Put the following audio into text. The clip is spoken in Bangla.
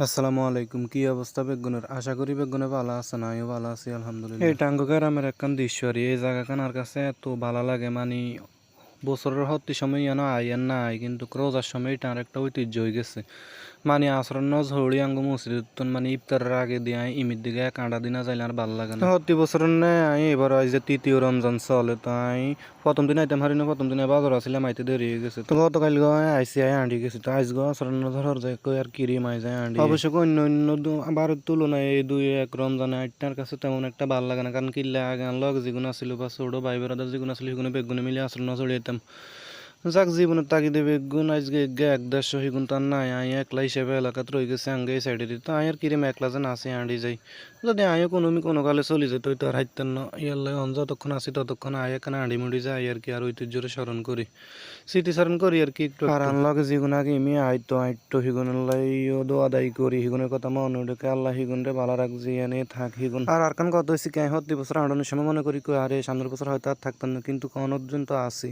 আসসালামু আলাইকুম, কি অবস্থা বেগুনের? আশা করি বেগুনে ভালো আছেন, আমিও ভালো আছি আলহামদুলিল্লাহ। এই টাঙ্গ গ্রামের একখান দৃশ্য আর এই জায়গাখান আর কাছে এত ভালো লাগে, মানে বছরের হত্তি সময় যেন আইয়ের না আই, কিন্তু রোজার সময় এটা আর একটা ঐতিহ্য হয়ে গেছে। মানে আসরের নজ হড়ি আঙ্গ মসজিদ, মানে ইফতারের আগে দিয়ে আই ইমির দিকে কাঁটা দিনা যাইলে আর ভালো লাগে না। হত্তি বছরের নে আই এবার আই যে তৃতীয় রমজান চলে, তো আই প্রথম দিন আইতাম হারি না, প্রথম দিনে বাজার আসলে মাইতে দেরি হয়ে গেছে। তো গতকাল আইসি আই আন্ডি গেছি, তো আইস গো আসরের ধর যায় কই আর কিরি মাই যায় আন্ডি। অবশ্য অন্য অন্য বারের তুলনায় এই দুই এক রমজানে আইটার কাছে তেমন একটা ভালো লাগে না, কারণ কিল্লা আগে লগ যেগুলো আসছিল বা ছোট ভাই বেড়াদার যেগুলো আসলে সেগুলো বেগুনে মিলে আসল না চড়িয়েতাম। যাক জীবনের তাগিদে বেগুন আজকে এক 150 হিগুন তার নাই, আই একলা হিসেবে এলাকাত রয়ে গেছে আঙ্গে এই সাইডে দিতে আয়ের কিরিম একলা যেন আসে আঁড়ি যাই। যদি আয়ও কোনো কালে চলি যেত তো আর হাইতেন না, ইয়াল্লাই যতক্ষণ আসি ততক্ষণ আয় এখানে আঁড়ি মুড়ি যায় আর কি, আর ঐতিহ্যরে স্মরণ করি, স্মৃতিচারণ করি আর কি একটু। আর আনলগে যেগুন আগে ইমি আইতো হিগুন আল্লাহ দো আদায় করি, হিগুনের কথা মনে উঠে আল্লাহ হিগুন রে ভালো রাখছি এনে থাক হিগুন। আর কান কত হয়েছে কে হতে বছর আড়ানোর সময় মনে করি আরে সামনের বছর হয়তো আর থাকতাম না, কিন্তু কোন পর্যন্ত আসি।